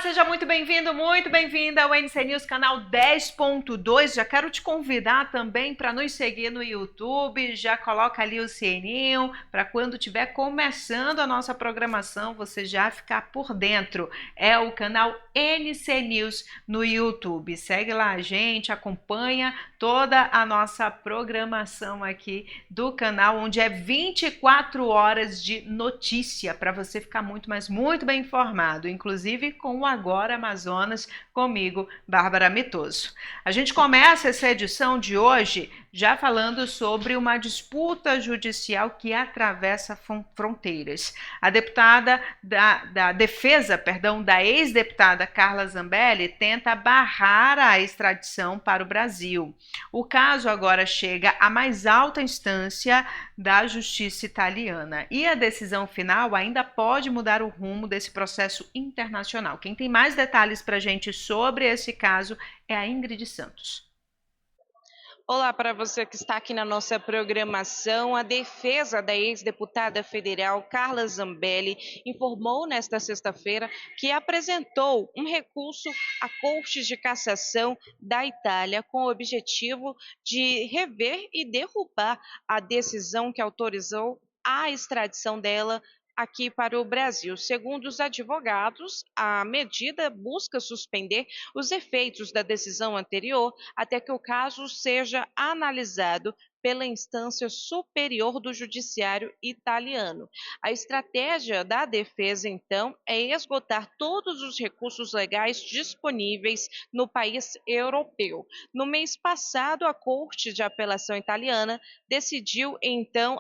seja muito bem-vindo, muito bem-vinda ao NC News canal 10.2. Já quero te convidar também para nos seguir no YouTube, já coloca ali o sininho para quando estiver começando a nossa programação você já ficar por dentro. É o canal NC News no YouTube. Segue lá a gente, acompanha toda a nossa programação aqui do canal, onde é 24 horas de notícia para você ficar muito, mas muito bem informado, inclusive com o Agora Amazonas, comigo, Bárbara Mitoso. A gente começa essa edição de hoje já falando sobre uma disputa judicial que atravessa fronteiras. A deputada da defesa, da ex-deputada Carla Zambelli tenta barrar a extradição para o Brasil. O caso agora chega à mais alta instância da justiça italiana e a decisão final ainda pode mudar o rumo desse processo internacional. Quem tem mais detalhes para a gente sobre esse caso é a Ingrid Santos. Olá para você que está aqui na nossa programação. A defesa da ex-deputada federal Carla Zambelli informou nesta sexta-feira que apresentou um recurso à Corte de Cassação da Itália com o objetivo de rever e derrubar a decisão que autorizou a extradição dela aqui para o Brasil. Segundo os advogados, a medida busca suspender os efeitos da decisão anterior até que o caso seja analisado pela instância superior do judiciário italiano. A estratégia da defesa, então, é esgotar todos os recursos legais disponíveis no país europeu. No mês passado, a Corte de Apelação italiana decidiu, então,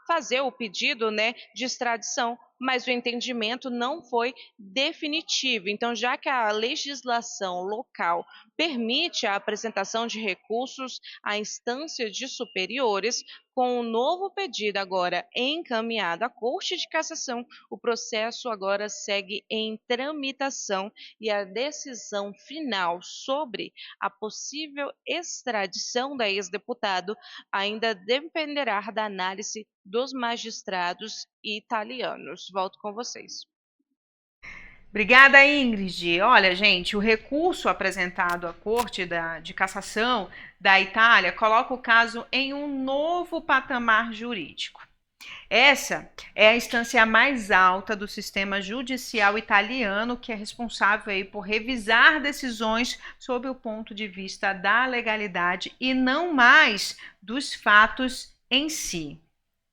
fazer o pedido, de extradição, mas o entendimento não foi definitivo. Então, já que a legislação local permite a apresentação de recursos à instância de superiores, com o novo pedido agora encaminhado à Corte de Cassação, o processo agora segue em tramitação e a decisão final sobre a possível extradição da ex-deputado ainda dependerá da análise dos magistrados italianos. Volto com vocês. Obrigada, Ingrid. Olha, gente, o recurso apresentado à Corte de Cassação da Itália coloca o caso em um novo patamar jurídico. Essa é a instância mais alta do sistema judicial italiano, que é responsável aí por revisar decisões sob o ponto de vista da legalidade e não mais dos fatos em si.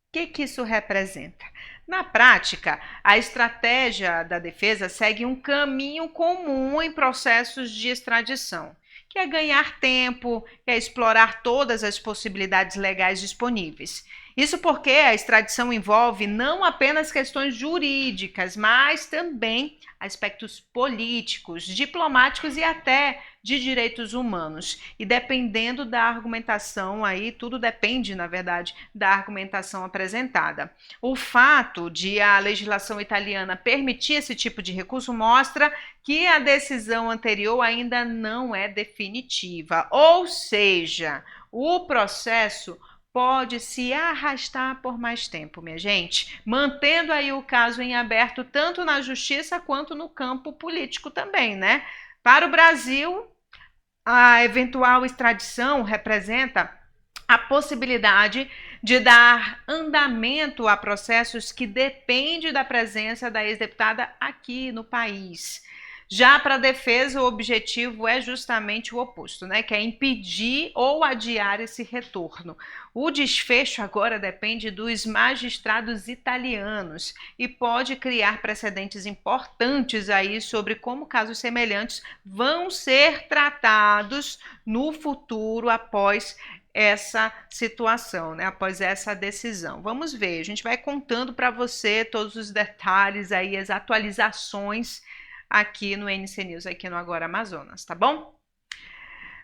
O que isso representa? Na prática, a estratégia da defesa segue um caminho comum em processos de extradição, que é ganhar tempo, que é explorar todas as possibilidades legais disponíveis. Isso porque a extradição envolve não apenas questões jurídicas, mas também aspectos políticos, diplomáticos e até de direitos humanos. E dependendo da argumentação aí, tudo depende, na verdade, da argumentação apresentada. O fato de a legislação italiana permitir esse tipo de recurso mostra que a decisão anterior ainda não é definitiva, ou seja, o processo pode se arrastar por mais tempo, minha gente, mantendo aí o caso em aberto tanto na justiça quanto no campo político também, né? Para o Brasil, a eventual extradição representa a possibilidade de dar andamento a processos que dependem da presença da ex-deputada aqui no país. Já para a defesa, o objetivo é justamente o oposto, né? Que é impedir ou adiar esse retorno. O desfecho agora depende dos magistrados italianos e pode criar precedentes importantes aí sobre como casos semelhantes vão ser tratados no futuro após essa situação, né? Após essa decisão. Vamos ver, a gente vai contando para você todos os detalhes aí, as atualizações aqui no NC News, aqui no Agora Amazonas, tá bom?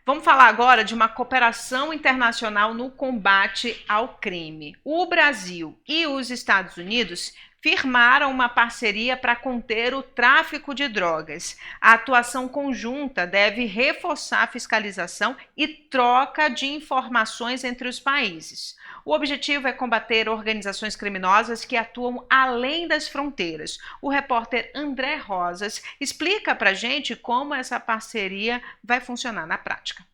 Vamos falar agora de uma cooperação internacional no combate ao crime. O Brasil e os Estados Unidos firmaram uma parceria para conter o tráfico de drogas. A atuação conjunta deve reforçar a fiscalização e troca de informações entre os países. O objetivo é combater organizações criminosas que atuam além das fronteiras. O repórter André Rosas explica para a gente como essa parceria vai funcionar na prática.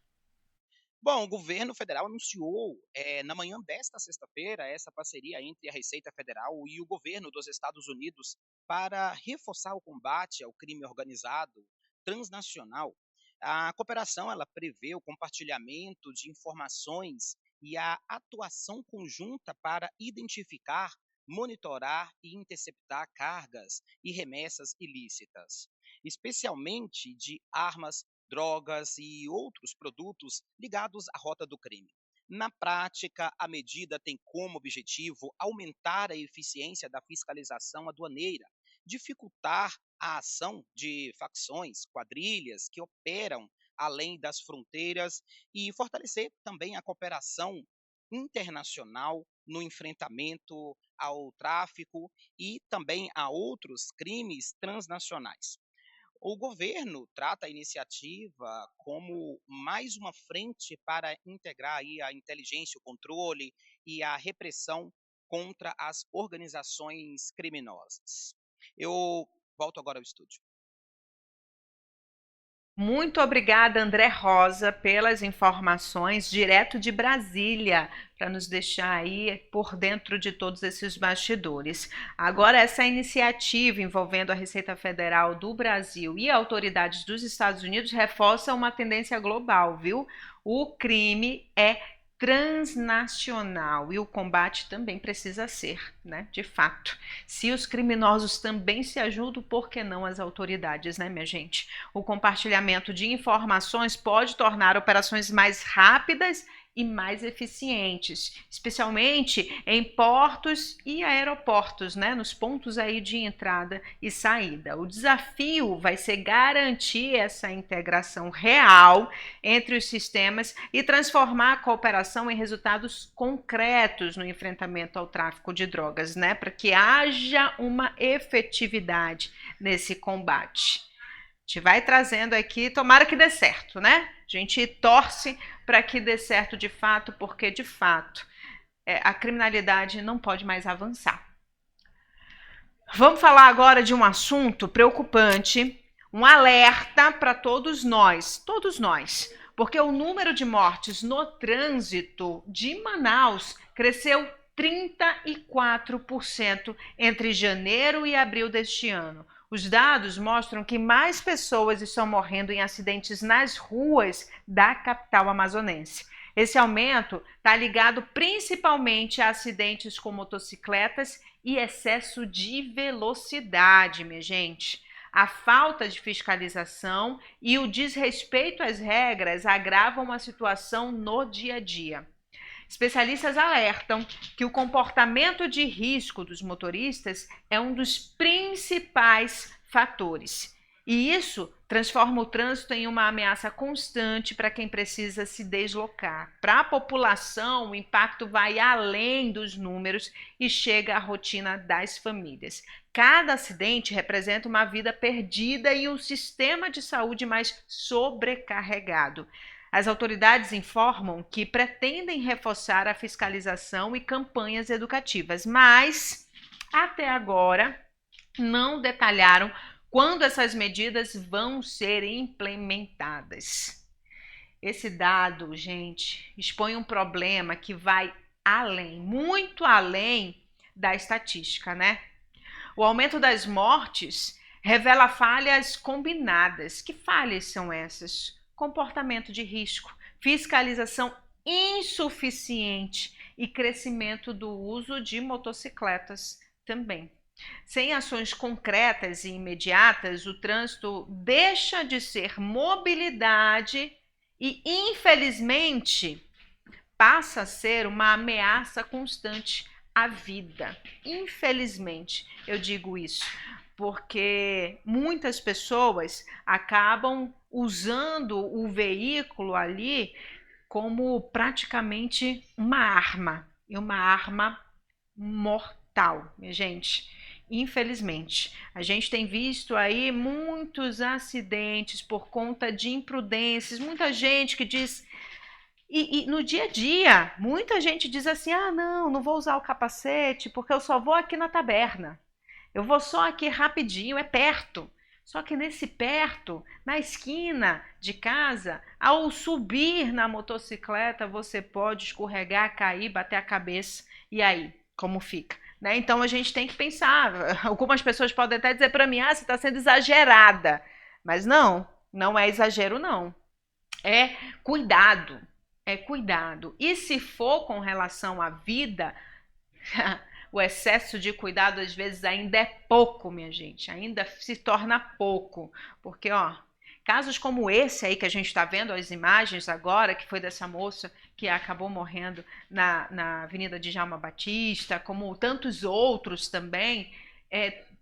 Bom, o governo federal anunciou na manhã desta sexta-feira essa parceria entre a Receita Federal e o governo dos Estados Unidos para reforçar o combate ao crime organizado transnacional. A cooperação ela prevê o compartilhamento de informações e a atuação conjunta para identificar, monitorar e interceptar cargas e remessas ilícitas, especialmente de armas, drogas e outros produtos ligados à rota do crime. Na prática, a medida tem como objetivo aumentar a eficiência da fiscalização aduaneira, dificultar a ação de facções, quadrilhas que operam além das fronteiras e fortalecer também a cooperação internacional no enfrentamento ao tráfico e também a outros crimes transnacionais. O governo trata a iniciativa como mais uma frente para integrar aí a inteligência, o controle e a repressão contra as organizações criminosas. Eu volto agora ao estúdio. Muito obrigada, André Rosa, pelas informações direto de Brasília, para nos deixar aí por dentro de todos esses bastidores. Agora, essa iniciativa envolvendo a Receita Federal do Brasil e autoridades dos Estados Unidos reforça uma tendência global, viu? O crime é transnacional e o combate também precisa ser, né? De fato. Se os criminosos também se ajudam, por que não as autoridades, né, minha gente? O compartilhamento de informações pode tornar operações mais rápidas e mais eficientes, especialmente em portos e aeroportos, né, nos pontos aí de entrada e saída. O desafio vai ser garantir essa integração real entre os sistemas e transformar a cooperação em resultados concretos no enfrentamento ao tráfico de drogas, né, para que haja uma efetividade nesse combate. A gente vai trazendo aqui, tomara que dê certo, né? A gente torce para que dê certo de fato, porque de fato a criminalidade não pode mais avançar. Vamos falar agora de um assunto preocupante, um alerta para todos nós, porque o número de mortes no trânsito de Manaus cresceu 34% entre janeiro e abril deste ano. Os dados mostram que mais pessoas estão morrendo em acidentes nas ruas da capital amazonense. Esse aumento está ligado principalmente a acidentes com motocicletas e excesso de velocidade, minha gente. A falta de fiscalização e o desrespeito às regras agravam a situação no dia a dia. Especialistas alertam que o comportamento de risco dos motoristas é um dos principais fatores. E isso transforma o trânsito em uma ameaça constante para quem precisa se deslocar. Para a população, o impacto vai além dos números e chega à rotina das famílias. Cada acidente representa uma vida perdida e um sistema de saúde mais sobrecarregado. As autoridades informam que pretendem reforçar a fiscalização e campanhas educativas, mas até agora não detalharam quando essas medidas vão ser implementadas. Esse dado, gente, expõe um problema que vai além, muito além da estatística, né? O aumento das mortes revela falhas combinadas. Que falhas são essas? Comportamento de risco, fiscalização insuficiente e crescimento do uso de motocicletas também. Sem ações concretas e imediatas, o trânsito deixa de ser mobilidade e, infelizmente, passa a ser uma ameaça constante à vida. Infelizmente, eu digo isso, porque muitas pessoas acabam usando o veículo ali como praticamente uma arma, e uma arma mortal, minha gente. Infelizmente, a gente tem visto aí muitos acidentes por conta de imprudências, muita gente que diz, e no dia a dia, muita gente diz assim, não vou usar o capacete porque eu só vou aqui na taberna, eu vou só aqui rapidinho, é perto. Só que nesse perto, na esquina de casa, ao subir na motocicleta, você pode escorregar, cair, bater a cabeça, e aí, como fica? Né? Então a gente tem que pensar. Algumas pessoas podem até dizer para mim, você está sendo exagerada. Mas não é exagero, não. É cuidado. É cuidado. E se for com relação à vida, o excesso de cuidado às vezes ainda é pouco, minha gente. Ainda se torna pouco. Porque, casos como esse aí que a gente está vendo as imagens agora, que foi dessa moça que acabou morrendo na Avenida Djalma Batista, como tantos outros também,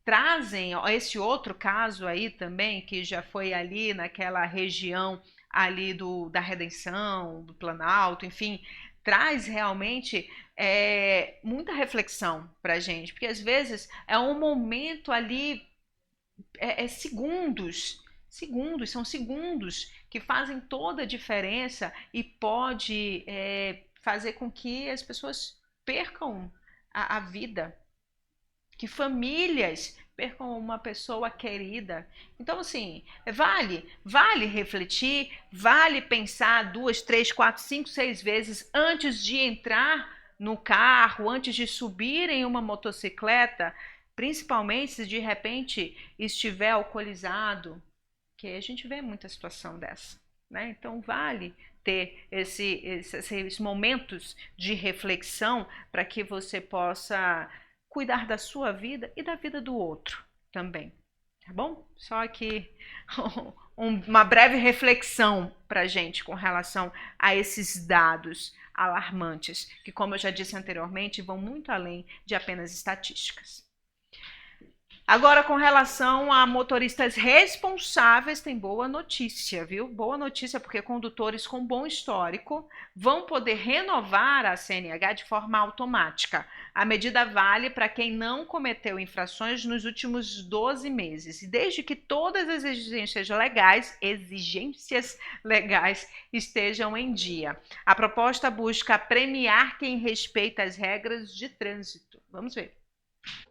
trazem esse outro caso aí também, que já foi ali naquela região ali da Redenção, do Planalto, enfim, traz realmente muita reflexão para a gente, porque às vezes é um momento ali, são segundos que fazem toda a diferença e pode fazer com que as pessoas percam a vida, que famílias percam uma pessoa querida. Então, assim, vale refletir, vale pensar 2, 3, 4, 5, 6 vezes antes de entrar no carro, antes de subir em uma motocicleta, principalmente se de repente estiver alcoolizado, que a gente vê muita situação dessa, né? Então vale ter esses momentos de reflexão para que você possa cuidar da sua vida e da vida do outro também, tá bom? Só aqui uma breve reflexão para a gente com relação a esses dados alarmantes, que, como eu já disse anteriormente, vão muito além de apenas estatísticas. Agora, com relação a motoristas responsáveis, tem boa notícia, viu? Boa notícia, porque condutores com bom histórico vão poder renovar a CNH de forma automática. A medida vale para quem não cometeu infrações nos últimos 12 meses, e desde que todas as exigências legais estejam em dia. A proposta busca premiar quem respeita as regras de trânsito. Vamos ver.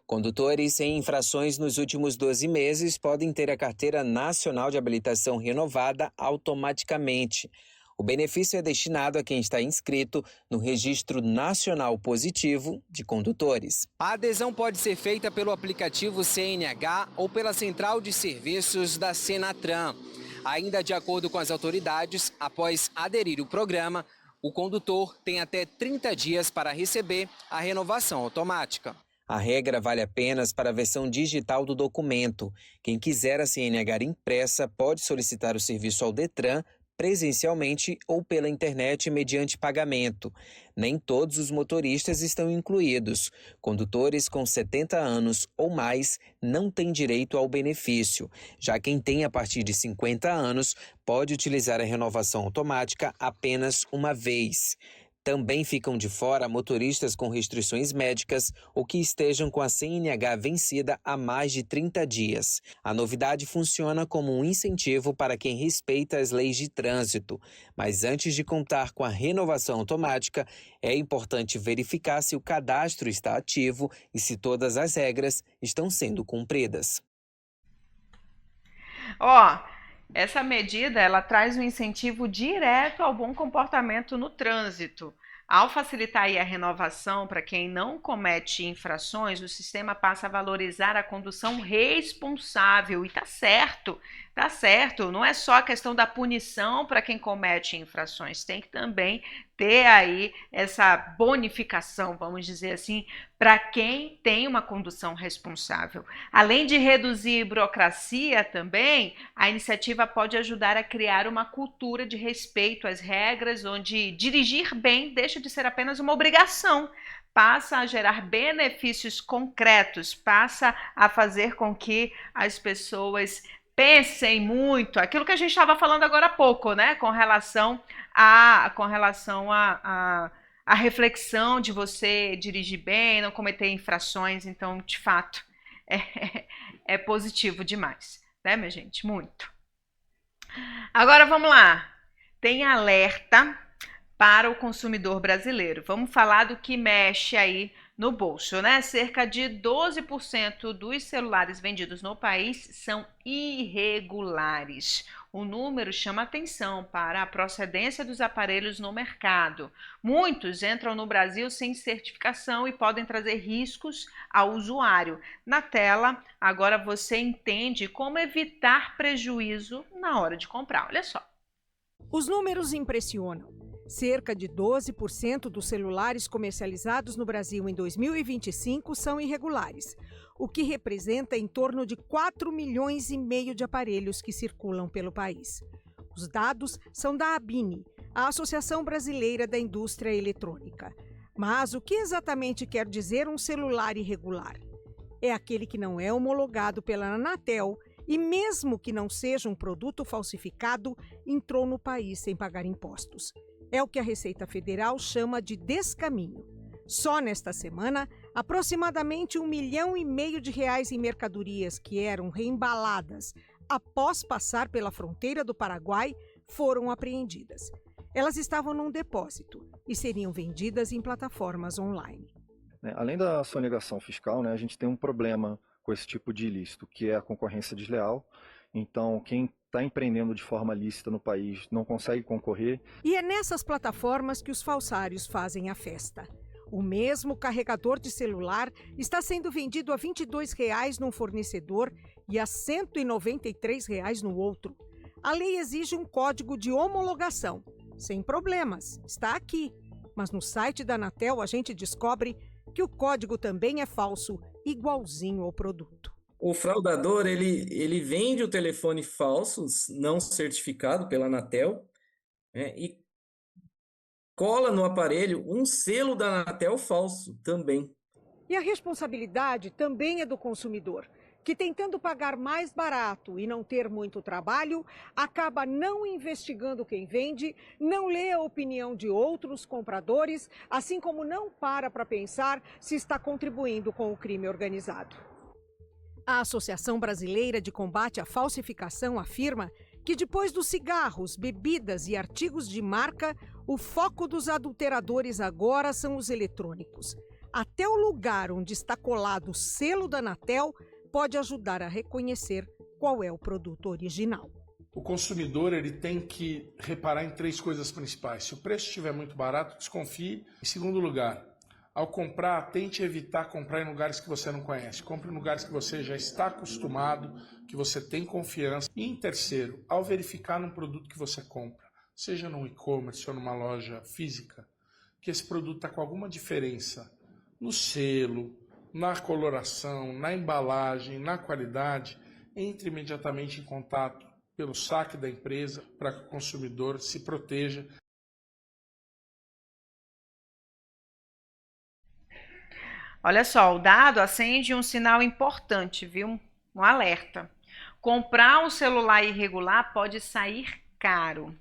Condutores sem infrações nos últimos 12 meses podem ter a Carteira Nacional de Habilitação renovada automaticamente. O benefício é destinado a quem está inscrito no Registro Nacional Positivo de Condutores. A adesão pode ser feita pelo aplicativo CNH ou pela Central de Serviços da Senatran. Ainda de acordo com as autoridades, após aderir ao programa, o condutor tem até 30 dias para receber a renovação automática. A regra vale apenas para a versão digital do documento. Quem quiser a CNH impressa pode solicitar o serviço ao Detran presencialmente ou pela internet mediante pagamento. Nem todos os motoristas estão incluídos. Condutores com 70 anos ou mais não têm direito ao benefício. Já quem tem a partir de 50 anos pode utilizar a renovação automática apenas uma vez. Também ficam de fora motoristas com restrições médicas ou que estejam com a CNH vencida há mais de 30 dias. A novidade funciona como um incentivo para quem respeita as leis de trânsito. Mas antes de contar com a renovação automática, é importante verificar se o cadastro está ativo e se todas as regras estão sendo cumpridas. Essa medida ela traz um incentivo direto ao bom comportamento no trânsito. Ao facilitar aí a renovação para quem não comete infrações, o sistema passa a valorizar a condução responsável. E tá certo. Não é só a questão da punição para quem comete infrações, tem que também ter aí essa bonificação, vamos dizer assim, para quem tem uma condução responsável. Além de reduzir burocracia também, a iniciativa pode ajudar a criar uma cultura de respeito às regras, onde dirigir bem deixa de ser apenas uma obrigação, passa a gerar benefícios concretos, passa a fazer com que as pessoas pensem muito, aquilo que a gente estava falando agora há pouco, né, com relação à reflexão de você dirigir bem, não cometer infrações. Então, de fato, é positivo demais, né, minha gente? Muito. Agora vamos lá. Tem alerta para o consumidor brasileiro. Vamos falar do que mexe aí no bolso, né? Cerca de 12% dos celulares vendidos no país são irregulares. O número chama atenção para a procedência dos aparelhos no mercado. Muitos entram no Brasil sem certificação e podem trazer riscos ao usuário. Na tela, agora você entende como evitar prejuízo na hora de comprar. Olha só. Os números impressionam. Cerca de 12% dos celulares comercializados no Brasil em 2025 são irregulares, o que representa em torno de 4,5 milhões de aparelhos que circulam pelo país. Os dados são da ABINE, a Associação Brasileira da Indústria Eletrônica. Mas o que exatamente quer dizer um celular irregular? É aquele que não é homologado pela Anatel e, mesmo que não seja um produto falsificado, entrou no país sem pagar impostos. É o que a Receita Federal chama de descaminho. Só nesta semana, aproximadamente R$1,5 milhão em mercadorias que eram reembaladas após passar pela fronteira do Paraguai foram apreendidas. Elas estavam num depósito e seriam vendidas em plataformas online. Além da sonegação fiscal, a gente tem um problema com esse tipo de ilícito, que é a concorrência desleal. Então, quem está empreendendo de forma lícita no país não consegue concorrer. E é nessas plataformas que os falsários fazem a festa. O mesmo carregador de celular está sendo vendido a R$ 22,00 num fornecedor e a R$ 193,00 no outro. A lei exige um código de homologação. Sem problemas, está aqui. Mas no site da Anatel a gente descobre que o código também é falso, igualzinho ao produto. O fraudador, ele vende o telefone falso, não certificado pela Anatel, e cola no aparelho um selo da Anatel falso também. E a responsabilidade também é do consumidor, que tentando pagar mais barato e não ter muito trabalho, acaba não investigando quem vende, não lê a opinião de outros compradores, assim como não para pensar se está contribuindo com o crime organizado. A Associação Brasileira de Combate à Falsificação afirma que depois dos cigarros, bebidas e artigos de marca, o foco dos adulteradores agora são os eletrônicos. Até o lugar onde está colado o selo da Anatel pode ajudar a reconhecer qual é o produto original. O consumidor ele tem que reparar em 3 coisas principais. Se o preço estiver muito barato, desconfie. Em segundo lugar, ao comprar, tente evitar comprar em lugares que você não conhece. Compre em lugares que você já está acostumado, que você tem confiança. E em terceiro, ao verificar num produto que você compra, seja num e-commerce ou numa loja física, que esse produto está com alguma diferença no selo, na coloração, na embalagem, na qualidade, entre imediatamente em contato pelo saque da empresa para que o consumidor se proteja. Olha só, o dado acende um sinal importante, viu? Um alerta. Comprar um celular irregular pode sair caro.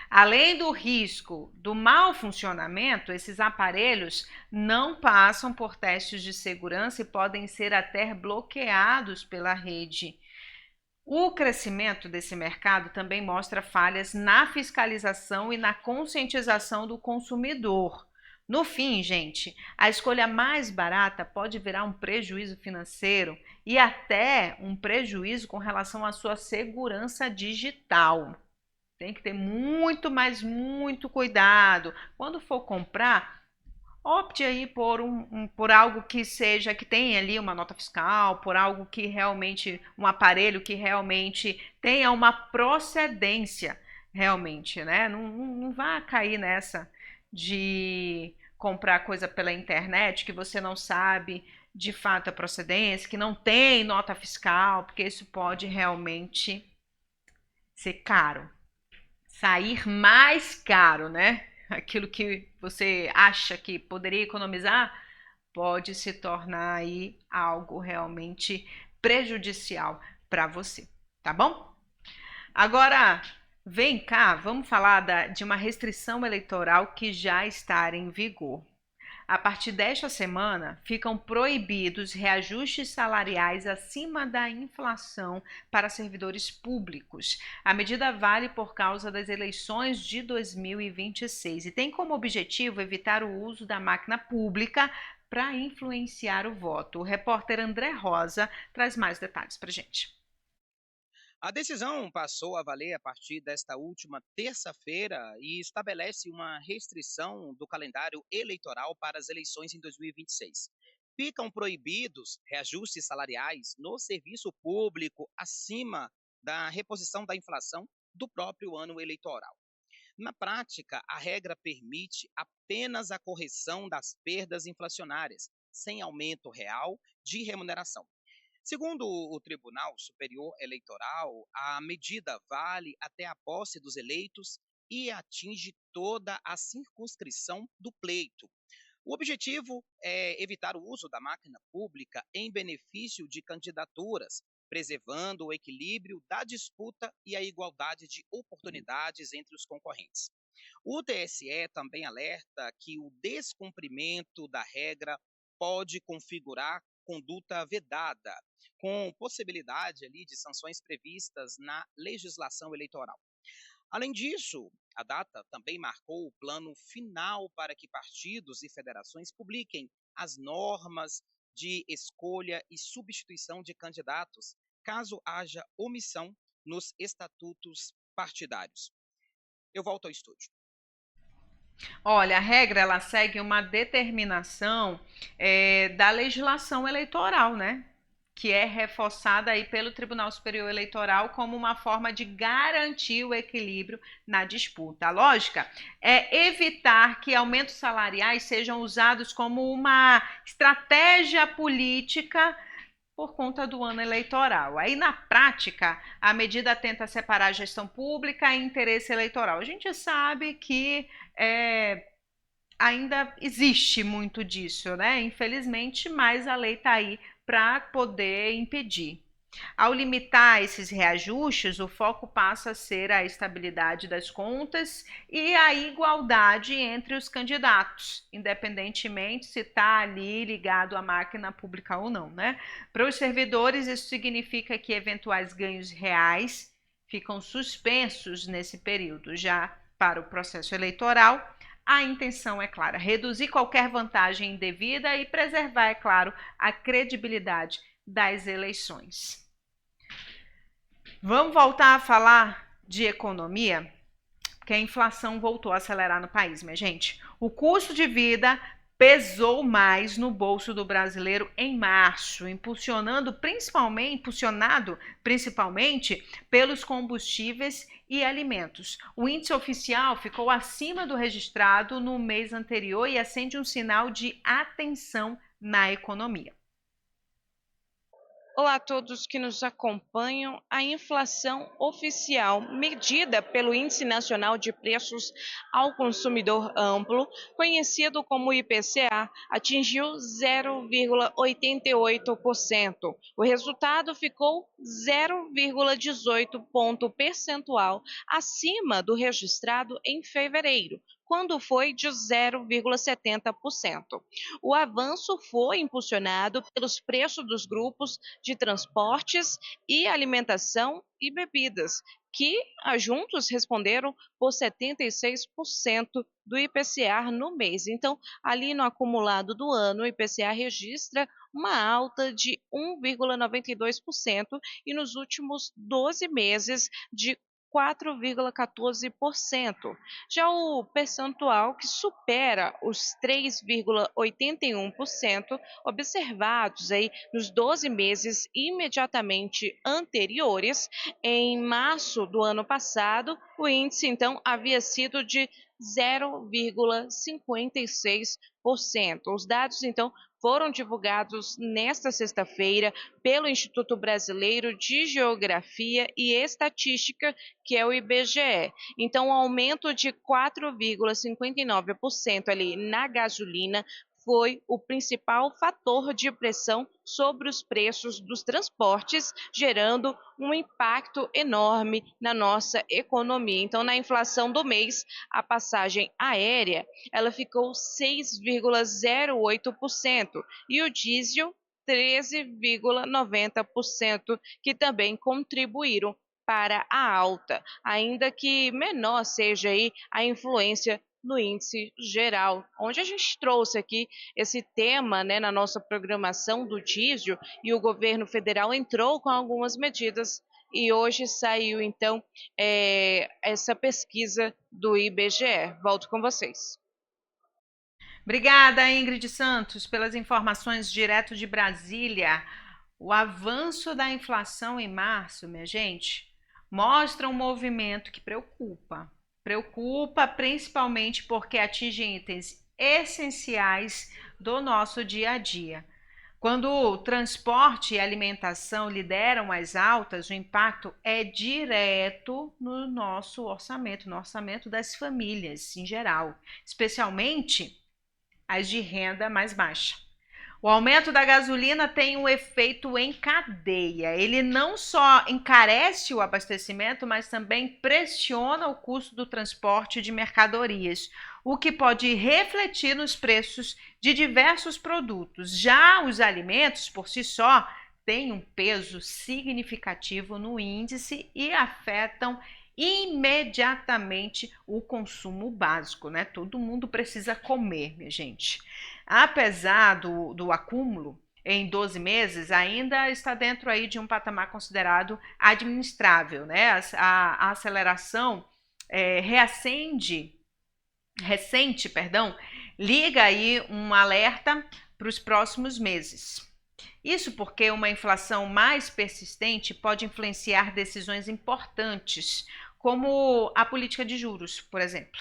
Além do risco do mau funcionamento, esses aparelhos não passam por testes de segurança e podem ser até bloqueados pela rede. O crescimento desse mercado também mostra falhas na fiscalização e na conscientização do consumidor. No fim, gente, a escolha mais barata pode virar um prejuízo financeiro e até um prejuízo com relação à sua segurança digital. Tem que ter muito, mas muito cuidado. Quando for comprar, opte aí por algo que tenha ali uma nota fiscal, por algo que realmente, um aparelho que realmente tenha uma procedência, realmente, né? Não vá cair nessa de comprar coisa pela internet que você não sabe de fato a procedência, que não tem nota fiscal, porque isso pode realmente ser caro. Sair mais caro, né? Aquilo que você acha que poderia economizar pode se tornar aí algo realmente prejudicial para você, tá bom? Agora, vem cá, vamos falar de uma restrição eleitoral que já está em vigor. A partir desta semana, ficam proibidos reajustes salariais acima da inflação para servidores públicos. A medida vale por causa das eleições de 2026 e tem como objetivo evitar o uso da máquina pública para influenciar o voto. O repórter André Rosa traz mais detalhes para a gente. A decisão passou a valer a partir desta última terça-feira e estabelece uma restrição do calendário eleitoral para as eleições em 2026. Ficam proibidos reajustes salariais no serviço público acima da reposição da inflação do próprio ano eleitoral. Na prática, a regra permite apenas a correção das perdas inflacionárias, sem aumento real de remuneração. Segundo o Tribunal Superior Eleitoral, a medida vale até a posse dos eleitos e atinge toda a circunscrição do pleito. O objetivo é evitar o uso da máquina pública em benefício de candidaturas, preservando o equilíbrio da disputa e a igualdade de oportunidades entre os concorrentes. O TSE também alerta que o descumprimento da regra pode configurar conduta vedada, com possibilidade ali de sanções previstas na legislação eleitoral. Além disso, a data também marcou o plano final para que partidos e federações publiquem as normas de escolha e substituição de candidatos, caso haja omissão nos estatutos partidários. Eu volto ao estúdio. Olha, a regra ela segue uma determinação da legislação eleitoral, né? Que é reforçada aí pelo Tribunal Superior Eleitoral como uma forma de garantir o equilíbrio na disputa. A lógica é evitar que aumentos salariais sejam usados como uma estratégia política por conta do ano eleitoral. Aí, na prática, a medida tenta separar a gestão pública e interesse eleitoral. A gente sabe que ainda existe muito disso, né? Infelizmente, mas a lei está aí para poder impedir. Ao limitar esses reajustes, o foco passa a ser a estabilidade das contas e a igualdade entre os candidatos, independentemente se está ali ligado à máquina pública ou não, né? Para os servidores, isso significa que eventuais ganhos reais ficam suspensos nesse período. Já para o processo eleitoral, a intenção é clara: reduzir qualquer vantagem indevida e preservar, é claro, a credibilidade das eleições. Vamos voltar a falar de economia, porque a inflação voltou a acelerar no país, minha gente. O custo de vida pesou mais no bolso do brasileiro em março, impulsionado principalmente pelos combustíveis e alimentos. O índice oficial ficou acima do registrado no mês anterior e acende um sinal de atenção na economia. Olá a todos que nos acompanham. A inflação oficial, medida pelo Índice Nacional de Preços ao Consumidor Amplo, conhecido como IPCA, atingiu 0,88%. O resultado ficou 0,18 ponto percentual acima do registrado em fevereiro, quando foi de 0,70%. O avanço foi impulsionado pelos preços dos grupos de transportes e alimentação e bebidas, que juntos responderam por 76% do IPCA no mês. Então, ali no acumulado do ano, o IPCA registra uma alta de 1,92% e nos últimos 12 meses de 4,14%. Já o percentual que supera os 3,81% observados aí nos 12 meses imediatamente anteriores, em março do ano passado, o índice então havia sido de 0,56%. Os dados então foram divulgados nesta sexta-feira pelo Instituto Brasileiro de Geografia e Estatística, que é o IBGE. Então, um aumento de 4,59% ali na gasolina, foi o principal fator de pressão sobre os preços dos transportes, gerando um impacto enorme na nossa economia. Então, na inflação do mês, a passagem aérea ela ficou 6,08% e o diesel 13,90%, que também contribuíram para a alta, ainda que menor seja aí a influência no índice geral, onde a gente trouxe aqui esse tema, né, na nossa programação do diesel, e o governo federal entrou com algumas medidas e hoje saiu então essa pesquisa do IBGE. Volto com vocês. Obrigada, Ingrid Santos, pelas informações direto de Brasília. O avanço da inflação em março, minha gente, mostra um movimento que preocupa. Preocupa principalmente porque atinge itens essenciais do nosso dia a dia. Quando o transporte e alimentação lideram as altas, o impacto é direto no nosso orçamento, no orçamento das famílias em geral, especialmente as de renda mais baixa. O aumento da gasolina tem um efeito em cadeia. Ele não só encarece o abastecimento, mas também pressiona o custo do transporte de mercadorias, o que pode refletir nos preços de diversos produtos. Já os alimentos, por si só, têm um peso significativo no índice e afetam imediatamente o consumo básico, né? Todo mundo precisa comer, minha gente. Apesar do acúmulo em 12 meses, ainda está dentro aí de um patamar considerado administrável, né? A aceleração recente, liga aí um alerta para os próximos meses. Isso porque uma inflação mais persistente pode influenciar decisões importantes, como a política de juros, por exemplo.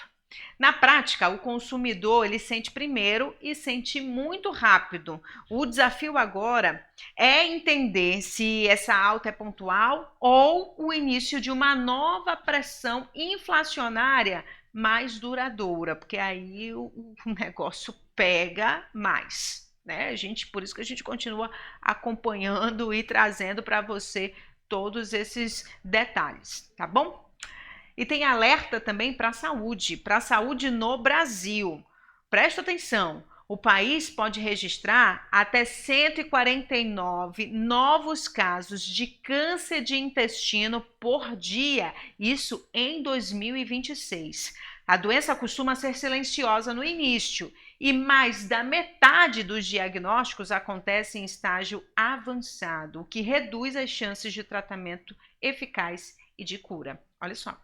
Na prática, o consumidor ele sente primeiro e sente muito rápido. O desafio agora é entender se essa alta é pontual ou o início de uma nova pressão inflacionária mais duradoura, porque aí o negócio pega mais, né? Por isso que a gente continua acompanhando e trazendo para você todos esses detalhes, tá bom? E tem alerta também para a saúde no Brasil. Presta atenção, o país pode registrar até 149 novos casos de câncer de intestino por dia, isso em 2026. A doença costuma ser silenciosa no início e mais da metade dos diagnósticos acontece em estágio avançado, o que reduz as chances de tratamento eficaz e de cura. Olha só.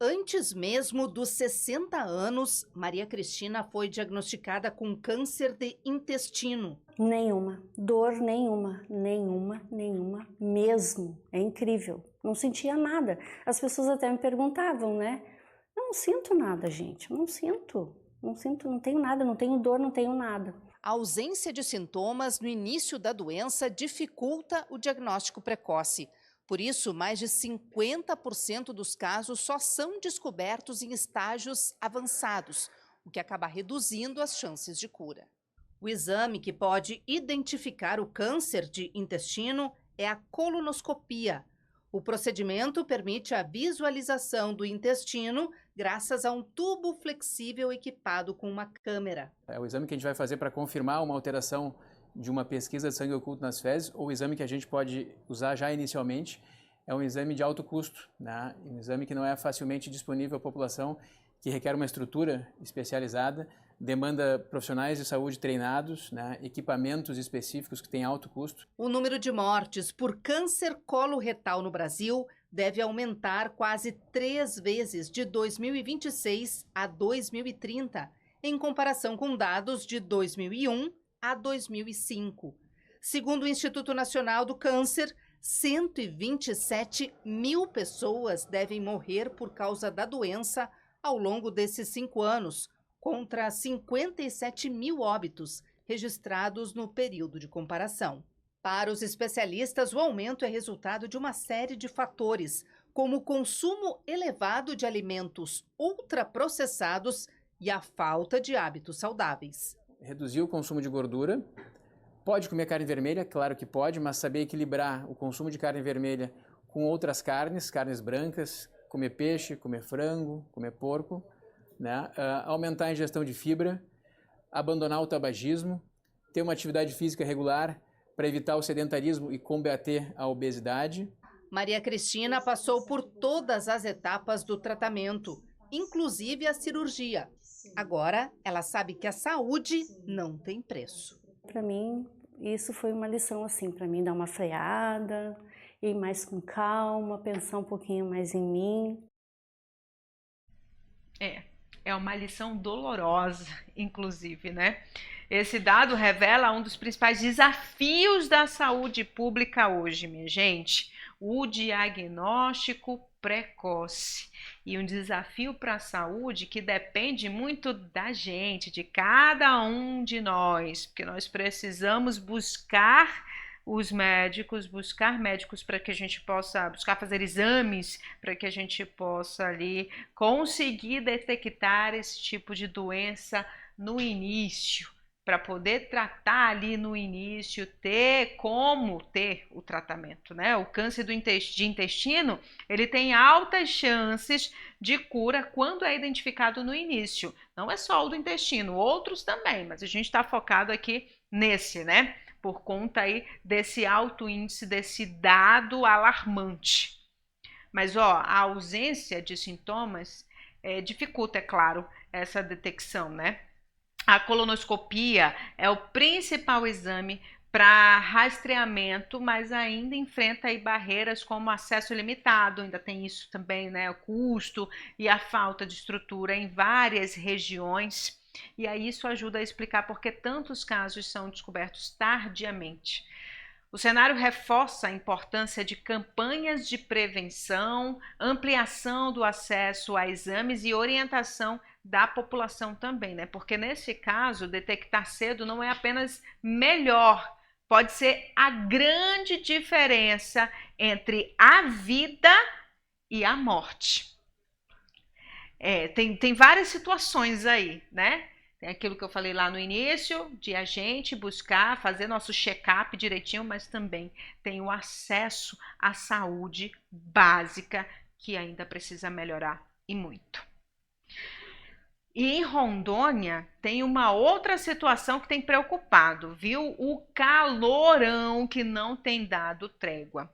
Antes mesmo dos 60 anos, Maria Cristina foi diagnosticada com câncer de intestino. Nenhuma, dor nenhuma mesmo. É incrível, não sentia nada. As pessoas até me perguntavam, né? Eu não sinto nada, gente, não sinto, não tenho nada, não tenho dor, não tenho nada. A ausência de sintomas no início da doença dificulta o diagnóstico precoce. Por isso, mais de 50% dos casos só são descobertos em estágios avançados, o que acaba reduzindo as chances de cura. O exame que pode identificar o câncer de intestino é a colonoscopia. O procedimento permite a visualização do intestino graças a um tubo flexível equipado com uma câmera. É o exame que a gente vai fazer para confirmar uma alteração de uma pesquisa de sangue oculto nas fezes, ou o exame que a gente pode usar já inicialmente, é um exame de alto custo, né? Um exame que não é facilmente disponível à população, que requer uma estrutura especializada, demanda profissionais de saúde treinados, né? Equipamentos específicos que têm alto custo. O número de mortes por câncer coloretal no Brasil deve aumentar quase 3 vezes de 2026 a 2030, em comparação com dados de 2001 a 2005. Segundo o Instituto Nacional do Câncer, 127 mil pessoas devem morrer por causa da doença ao longo desses 5 anos, contra 57 mil óbitos registrados no período de comparação. Para os especialistas, o aumento é resultado de uma série de fatores, como o consumo elevado de alimentos ultraprocessados e a falta de hábitos saudáveis. reduzir o consumo de gordura. Pode comer carne vermelha? Claro que pode, mas saber equilibrar o consumo de carne vermelha com outras carnes brancas, comer peixe, comer frango, comer porco, né? Aumentar a ingestão de fibra, abandonar o tabagismo, ter uma atividade física regular para evitar o sedentarismo e combater a obesidade. Maria Cristina passou por todas as etapas do tratamento, inclusive a cirurgia. Agora, ela sabe que a saúde não tem preço. Para mim, isso foi uma lição assim, para mim dar uma freada, ir mais com calma, pensar um pouquinho mais em mim. É uma lição dolorosa, inclusive, né? Esse dado revela um dos principais desafios da saúde pública hoje, minha gente, o diagnóstico precoce. E um desafio para a saúde que depende muito da gente, de cada um de nós, porque nós precisamos buscar médicos para que a gente possa buscar fazer exames, para que a gente possa ali conseguir detectar esse tipo de doença no início, para poder tratar ali no início, ter como ter o tratamento, né? O câncer de intestino, ele tem altas chances de cura quando é identificado no início. Não é só o do intestino, outros também, mas a gente está focado aqui nesse, né? Por conta aí desse alto índice, desse dado alarmante. Mas, a ausência de sintomas dificulta, é claro, essa detecção, né? A colonoscopia é o principal exame para rastreamento, mas ainda enfrenta aí barreiras como acesso limitado, ainda tem isso também, né? O custo e a falta de estrutura em várias regiões. E aí isso ajuda a explicar por que tantos casos são descobertos tardiamente. O cenário reforça a importância de campanhas de prevenção, ampliação do acesso a exames e orientação da população também, né? Porque nesse caso, detectar cedo não é apenas melhor, pode ser a grande diferença entre a vida e a morte. Tem várias situações aí, né? Tem aquilo que eu falei lá no início, de a gente buscar fazer nosso check-up direitinho, mas também tem o acesso à saúde básica que ainda precisa melhorar e muito. E em Rondônia tem uma outra situação que tem preocupado, viu? O calorão que não tem dado trégua.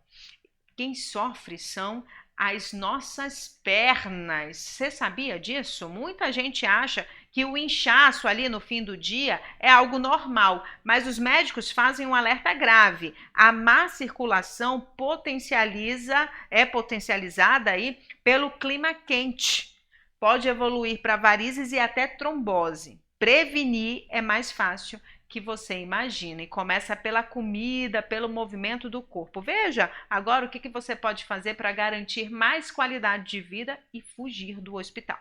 Quem sofre são as nossas pernas. Você sabia disso? Muita gente acha que o inchaço ali no fim do dia é algo normal, mas os médicos fazem um alerta grave. A má circulação é potencializada aí pelo clima quente. Pode evoluir para varizes e até trombose. Prevenir é mais fácil que você imagina e começa pela comida, pelo movimento do corpo. Veja agora o que você pode fazer para garantir mais qualidade de vida e fugir do hospital.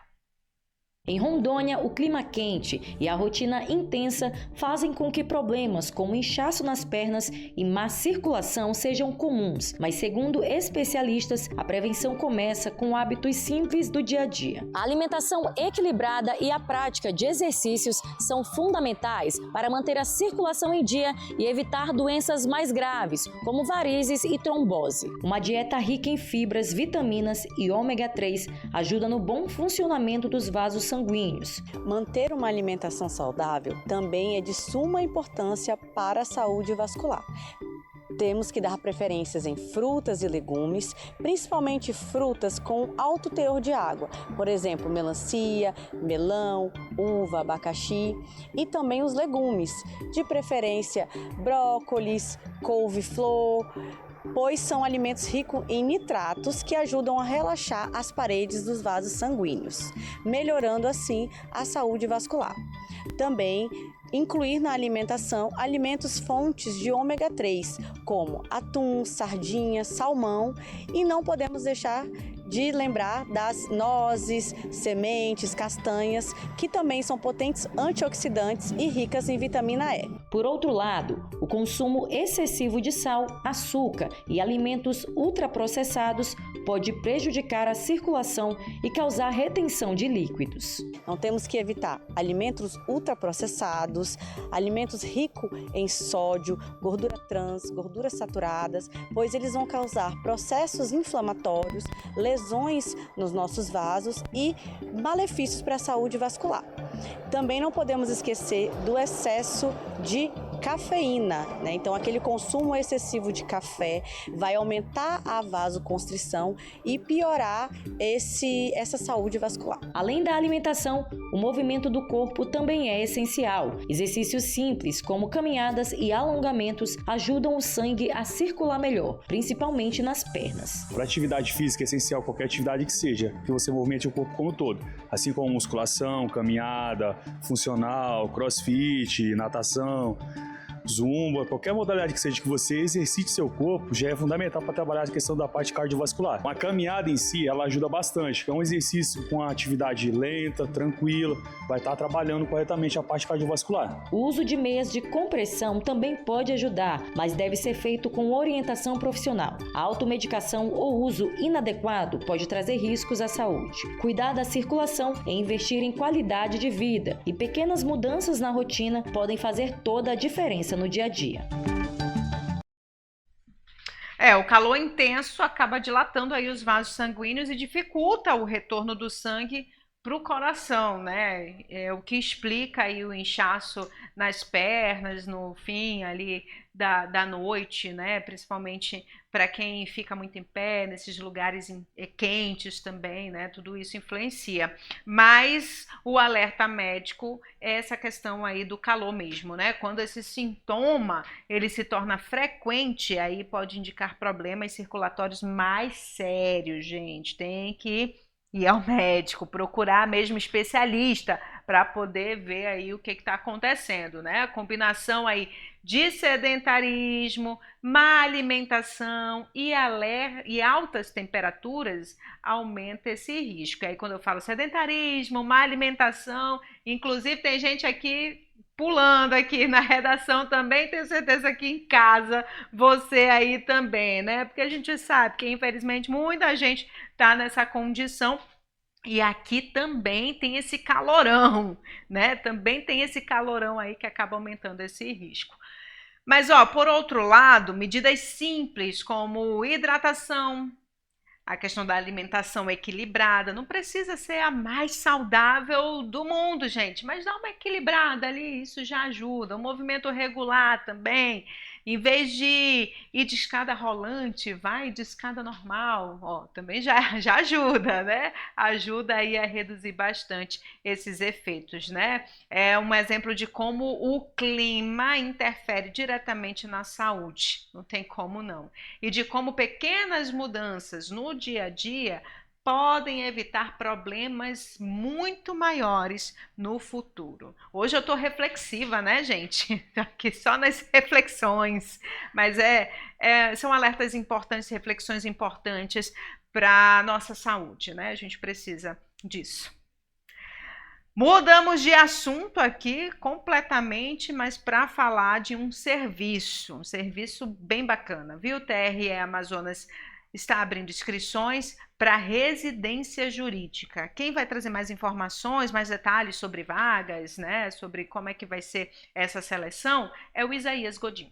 Em Rondônia, o clima quente e a rotina intensa fazem com que problemas como inchaço nas pernas e má circulação sejam comuns, mas segundo especialistas, a prevenção começa com hábitos simples do dia a dia. A alimentação equilibrada e a prática de exercícios são fundamentais para manter a circulação em dia e evitar doenças mais graves, como varizes e trombose. Uma dieta rica em fibras, vitaminas e ômega 3 ajuda no bom funcionamento dos vasos sanguíneos. Manter uma alimentação saudável também é de suma importância para a saúde vascular. Temos que dar preferências em frutas e legumes, principalmente frutas com alto teor de água, por exemplo, melancia, melão, uva, abacaxi, e também os legumes, de preferência brócolis, couve-flor, pois são alimentos ricos em nitratos que ajudam a relaxar as paredes dos vasos sanguíneos, melhorando assim a saúde vascular. Também incluir na alimentação alimentos fontes de ômega 3, como atum, sardinha, salmão, e não podemos deixar de lembrar das nozes, sementes, castanhas, que também são potentes antioxidantes e ricas em vitamina E. Por outro lado, o consumo excessivo de sal, açúcar e alimentos ultraprocessados pode prejudicar a circulação e causar retenção de líquidos. Então temos que evitar alimentos ultraprocessados, alimentos ricos em sódio, gordura trans, gorduras saturadas, pois eles vão causar processos inflamatórios, lesões nos nossos vasos e malefícios para a saúde vascular. Também não podemos esquecer do excesso de cafeína, né? Então aquele consumo excessivo de café vai aumentar a vasoconstrição e piorar essa saúde vascular. Além da alimentação, o movimento do corpo também é essencial. Exercícios simples, como caminhadas e alongamentos, ajudam o sangue a circular melhor, principalmente nas pernas. Para atividade física é essencial qualquer atividade que seja, que você movimente o corpo como um todo, assim como musculação, caminhada, funcional, crossfit, natação, zumba, qualquer modalidade que seja que você exercite seu corpo já é fundamental para trabalhar a questão da parte cardiovascular. Uma caminhada em si, ela ajuda bastante. É um exercício com uma atividade lenta, tranquila, vai estar trabalhando corretamente a parte cardiovascular. O uso de meias de compressão também pode ajudar, mas deve ser feito com orientação profissional. A automedicação ou uso inadequado pode trazer riscos à saúde. Cuidar da circulação é investir em qualidade de vida, e pequenas mudanças na rotina podem fazer toda a diferença no dia a dia. O calor intenso acaba dilatando aí os vasos sanguíneos e dificulta o retorno do sangue para o coração, né? É o que explica aí o inchaço nas pernas no fim ali da noite, né? Principalmente para quem fica muito em pé, nesses lugares quentes também, né? Tudo isso influencia. Mas o alerta médico é essa questão aí do calor mesmo, né? Quando esse sintoma ele se torna frequente, aí pode indicar problemas circulatórios mais sérios, gente. Tem que ir ao médico, procurar mesmo especialista para poder ver aí o que está acontecendo, né? A combinação aí de sedentarismo, má alimentação e altas temperaturas aumenta esse risco. Aí quando eu falo sedentarismo, má alimentação, inclusive tem gente aqui pulando aqui na redação também, tenho certeza que em casa você aí também, né? Porque a gente sabe que infelizmente muita gente tá nessa condição. E aqui também tem esse calorão, né? Também tem esse calorão aí que acaba aumentando esse risco. Mas, por outro lado, medidas simples como hidratação, a questão da alimentação equilibrada, não precisa ser a mais saudável do mundo, gente, mas dá uma equilibrada ali, isso já ajuda. O movimento regular também, em vez de ir de escada rolante, vai de escada normal, também já ajuda, né? Ajuda aí a reduzir bastante esses efeitos, né? É um exemplo de como o clima interfere diretamente na saúde, não tem como não. E de como pequenas mudanças no dia a dia podem evitar problemas muito maiores no futuro. Hoje eu estou reflexiva, né, gente? Aqui só nas reflexões, mas são alertas importantes, reflexões importantes para a nossa saúde, né? A gente precisa disso. Mudamos de assunto aqui completamente, mas para falar de um serviço bem bacana, viu? O TRE Amazonas está abrindo inscrições para residência jurídica. Quem vai trazer mais informações, mais detalhes sobre vagas, né, sobre como é que vai ser essa seleção, é o Isaías Godinho.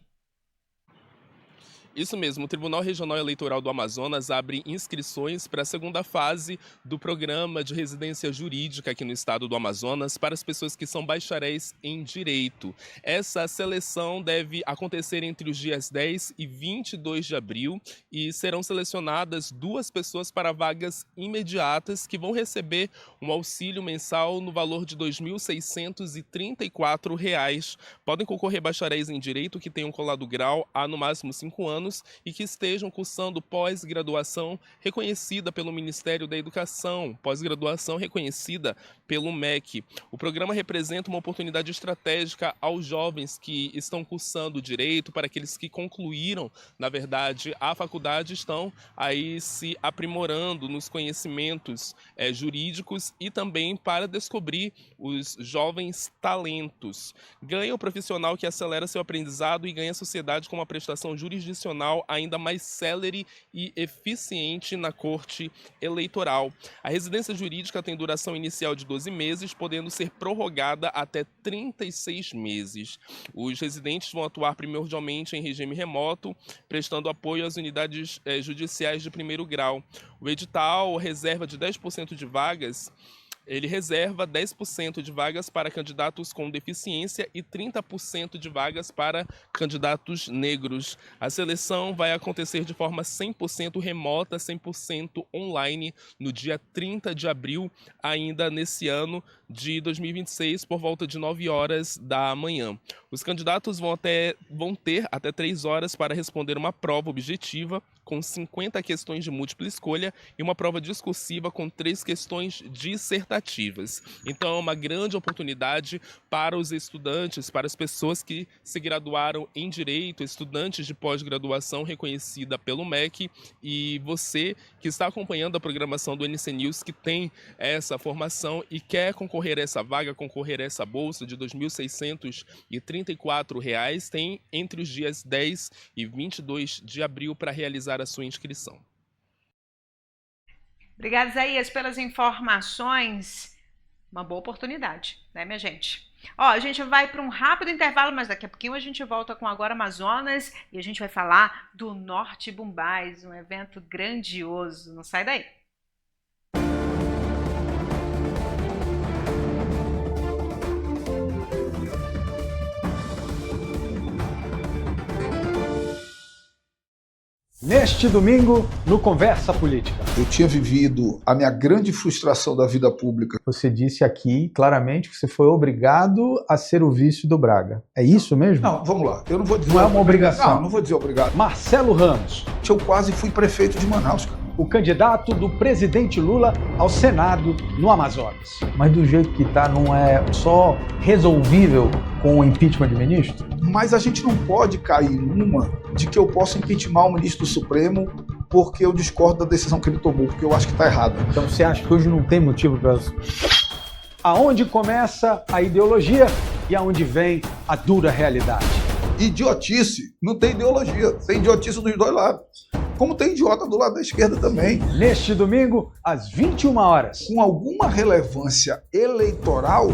Isso mesmo, o Tribunal Regional Eleitoral do Amazonas abre inscrições para a segunda fase do programa de residência jurídica aqui no estado do Amazonas para as pessoas que são bacharéis em direito. Essa seleção deve acontecer entre os dias 10 e 22 de abril e serão selecionadas 2 pessoas para vagas imediatas que vão receber um auxílio mensal no valor de R$ 2.634. Podem concorrer bacharéis em direito que tenham colado grau há no máximo 5 anos anos e que estejam cursando pós-graduação reconhecida pelo Ministério da Educação, pós-graduação reconhecida pelo MEC. O programa representa uma oportunidade estratégica aos jovens que estão cursando direito, para aqueles que concluíram, na verdade, a faculdade, estão aí se aprimorando nos conhecimentos jurídicos e também para descobrir os jovens talentos. Ganha o profissional que acelera seu aprendizado e ganha a sociedade com uma prestação jurisdicional ainda mais célere e eficiente na Corte Eleitoral. A residência jurídica tem duração inicial de 12 meses, podendo ser prorrogada até 36 meses. Os residentes vão atuar primordialmente em regime remoto, prestando apoio às unidades judiciais de primeiro grau. O edital reserva de 10% de vagas. Ele reserva 10% de vagas para candidatos com deficiência e 30% de vagas para candidatos negros. A seleção vai acontecer de forma 100% remota, 100% online, no dia 30 de abril, ainda nesse ano de 2026, por volta de 9 horas da manhã. Os candidatos vão ter até 3 horas para responder uma prova objetiva, com 50 questões de múltipla escolha e uma prova discursiva com 3 questões dissertativas. Então é uma grande oportunidade para os estudantes, para as pessoas que se graduaram em Direito, estudantes de pós-graduação reconhecida pelo MEC, e você que está acompanhando a programação do NC News, que tem essa formação e quer concorrer a essa vaga, concorrer a essa bolsa de R$ 2.634, tem entre os dias 10 e 22 de abril para realizar a sua inscrição. Obrigada, Isaías, pelas informações. Uma boa oportunidade, né, minha gente? Ó, a gente vai para um rápido intervalo, mas daqui a pouquinho a gente volta com Agora Amazonas e a gente vai falar do Norte Bumbás, um evento grandioso. Não sai daí. Neste domingo, no Conversa Política. Eu tinha vivido a minha grande frustração da vida pública. Você disse aqui claramente que você foi obrigado a ser o vice do Braga. É isso mesmo? Não, vamos lá. Eu não vou dizer. Não é uma obrigação. Não vou dizer obrigado. Marcelo Ramos. Eu quase fui prefeito de Manaus, cara. O candidato do presidente Lula ao Senado no Amazonas. Mas do jeito que está, não é só resolvível com o impeachment de ministro? Mas a gente não pode cair numa de que eu possa impeachment o ministro do Supremo porque eu discordo da decisão que ele tomou, porque eu acho que está errado. Então você acha que hoje não tem motivo para... Aonde começa a ideologia e aonde vem a dura realidade? Idiotice. Não tem ideologia. Tem idiotice dos dois lados. Como tem idiota do lado da esquerda também. Neste domingo, às 21 horas. Com alguma relevância eleitoral,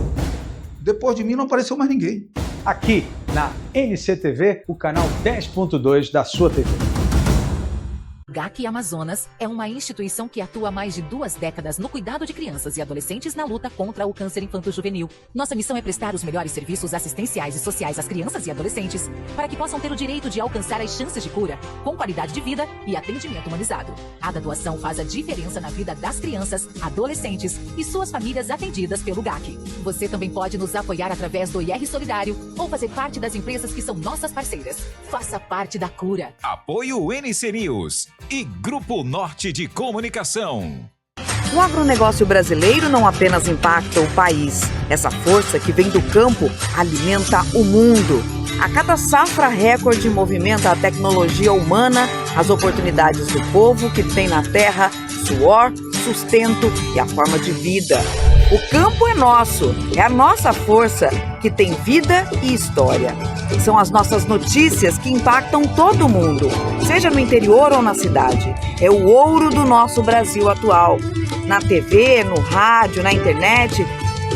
depois de mim não apareceu mais ninguém. Aqui na NCTV, o canal 10.2 da sua TV. GAC Amazonas é uma instituição que atua há mais de 2 décadas no cuidado de crianças e adolescentes na luta contra o câncer infanto-juvenil. Nossa missão é prestar os melhores serviços assistenciais e sociais às crianças e adolescentes para que possam ter o direito de alcançar as chances de cura, com qualidade de vida e atendimento humanizado. Cada doação faz a diferença na vida das crianças, adolescentes e suas famílias atendidas pelo GAC. Você também pode nos apoiar através do IR Solidário ou fazer parte das empresas que são nossas parceiras. Faça parte da cura. Apoio NC News e Grupo Norte de Comunicação. O agronegócio brasileiro não apenas impacta o país. Essa força que vem do campo alimenta o mundo. A cada safra recorde movimenta a tecnologia humana, as oportunidades do povo que tem na terra suor, sustento e a forma de vida. O campo é nosso, é a nossa força que tem vida e história. São as nossas notícias que impactam todo mundo, seja no interior ou na cidade. É o ouro do nosso Brasil atual. Na TV, no rádio, na internet,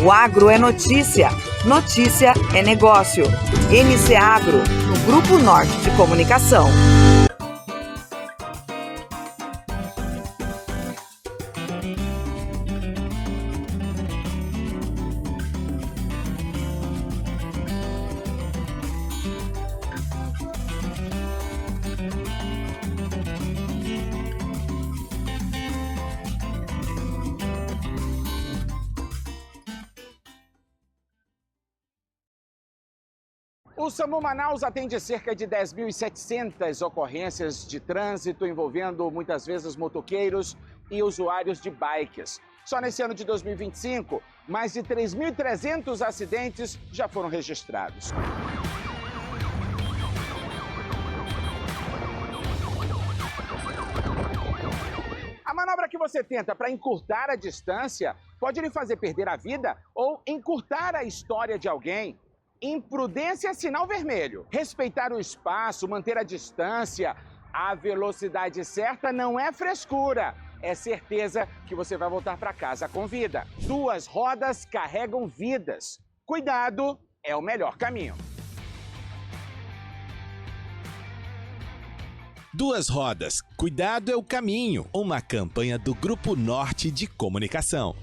o agro é notícia. Notícia é negócio. NC Agro, no Grupo Norte de Comunicação. O SAMU Manaus atende cerca de 10.700 ocorrências de trânsito envolvendo muitas vezes motoqueiros e usuários de bikes. Só nesse ano de 2025, mais de 3.300 acidentes já foram registrados. A manobra que você tenta para encurtar a distância pode lhe fazer perder a vida ou encurtar a história de alguém. Imprudência é sinal vermelho. Respeitar o espaço, manter a distância, a velocidade certa não é frescura. É certeza que você vai voltar para casa com vida. 2 rodas carregam vidas. Cuidado é o melhor caminho. 2 rodas, cuidado é o caminho. Uma campanha do Grupo Norte de Comunicação.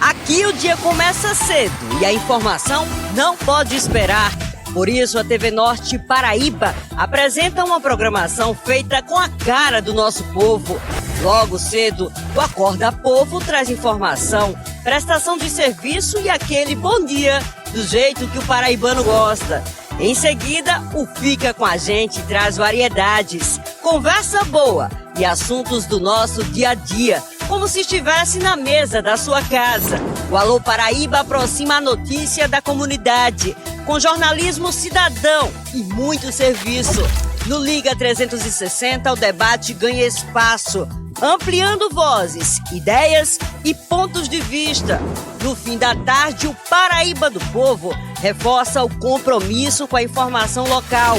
Aqui o dia começa cedo e a informação não pode esperar. Por isso, a TV Norte Paraíba apresenta uma programação feita com a cara do nosso povo. Logo cedo, o Acorda Povo traz informação, prestação de serviço e aquele bom dia, do jeito que o paraibano gosta. Em seguida, o Fica com a Gente traz variedades, conversa boa e assuntos do nosso dia a dia, como se estivesse na mesa da sua casa. O Alô Paraíba aproxima a notícia da comunidade, com jornalismo cidadão e muito serviço. No Liga 360, o debate ganha espaço, ampliando vozes, ideias e pontos de vista. No fim da tarde, o Paraíba do Povo reforça o compromisso com a informação local.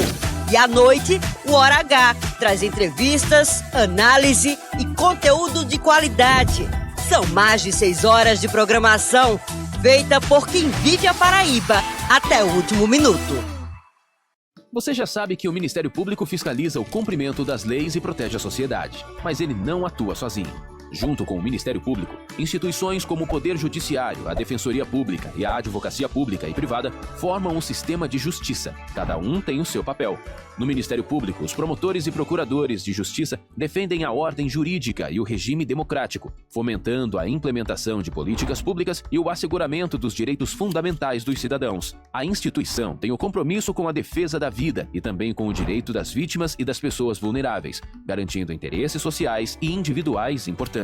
E à noite, o Hora H traz entrevistas, análise e conteúdo de qualidade. São mais de 6 horas de programação, feita por quem vive a Paraíba até o último minuto. Você já sabe que o Ministério Público fiscaliza o cumprimento das leis e protege a sociedade, mas ele não atua sozinho. Junto com o Ministério Público, instituições como o Poder Judiciário, a Defensoria Pública e a Advocacia Pública e Privada formam um sistema de justiça. Cada um tem o seu papel. No Ministério Público, os promotores e procuradores de justiça defendem a ordem jurídica e o regime democrático, fomentando a implementação de políticas públicas e o asseguramento dos direitos fundamentais dos cidadãos. A instituição tem o compromisso com a defesa da vida e também com o direito das vítimas e das pessoas vulneráveis, garantindo interesses sociais e individuais importantes.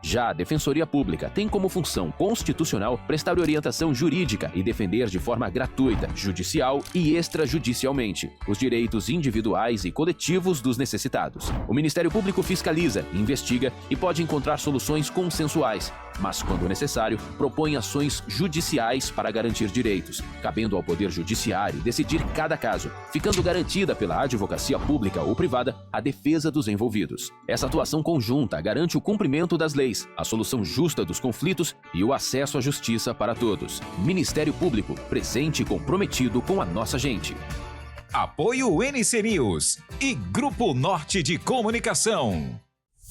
Já a Defensoria Pública tem como função constitucional prestar orientação jurídica e defender de forma gratuita, judicial e extrajudicialmente os direitos individuais e coletivos dos necessitados. O Ministério Público fiscaliza, investiga e pode encontrar soluções consensuais, mas, quando necessário, propõe ações judiciais para garantir direitos, cabendo ao Poder Judiciário decidir cada caso, ficando garantida pela advocacia pública ou privada a defesa dos envolvidos. Essa atuação conjunta garante o cumprimento das leis, a solução justa dos conflitos e o acesso à justiça para todos. Ministério Público, presente e comprometido com a nossa gente. Apoio NC News e Grupo Norte de Comunicação.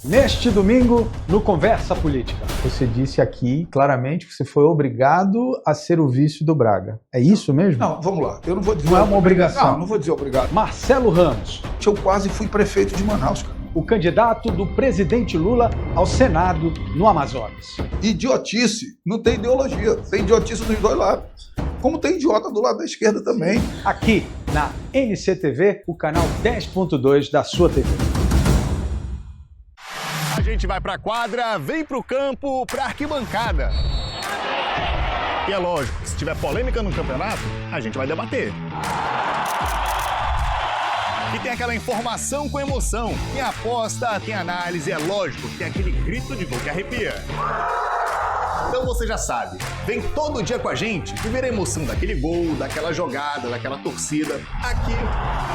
Neste domingo, no Conversa Política. Você disse aqui claramente que você foi obrigado a ser o vice do Braga. É isso mesmo? Não, vamos lá. Eu não vou dizer... Não é uma obrigação. Não vou dizer obrigado. Marcelo Ramos. Eu quase fui prefeito de Manaus, cara. O candidato do presidente Lula ao Senado no Amazonas. Idiotice. Não tem ideologia. Tem idiotice dos dois lados. Como tem idiota do lado da esquerda também. Aqui, na NCTV, o canal 10.2 da sua TV. A gente vai pra quadra, vem pro campo, pra arquibancada. E é lógico que se tiver polêmica no campeonato, a gente vai debater. E tem aquela informação com emoção. Tem aposta, tem análise, é lógico que tem aquele grito de gol que arrepia. Então você já sabe, vem todo dia com a gente viver a emoção daquele gol, daquela jogada, daquela torcida, aqui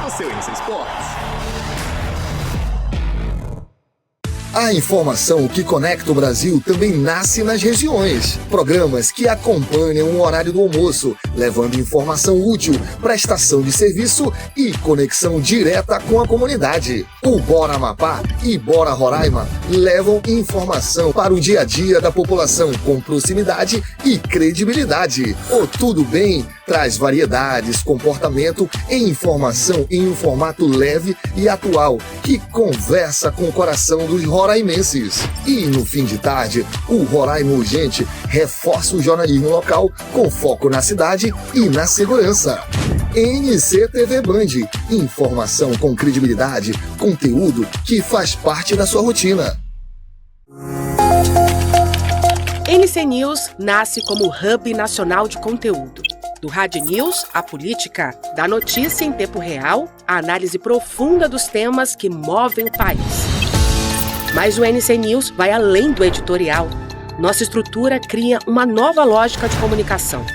no seu NC Esportes. A informação que conecta o Brasil também nasce nas regiões. Programas que acompanham o horário do almoço, levando informação útil, prestação de serviço e conexão direta com a comunidade. O Bora Amapá e Bora Roraima levam informação para o dia a dia da população com proximidade e credibilidade. O Tudo Bem traz variedades, comportamento e informação em um formato leve e atual que conversa com o coração dos roraimenses. E no fim de tarde, o Roraima Urgente reforça o jornalismo local com foco na cidade e na segurança. NCTV Band, informação com credibilidade, conteúdo que faz parte da sua rotina. NC News nasce como hub nacional de conteúdo. Do Rádio News à política, da notícia em tempo real à análise profunda dos temas que movem o país. Mas o NC News vai além do editorial. Nossa estrutura cria uma nova lógica de comunicação.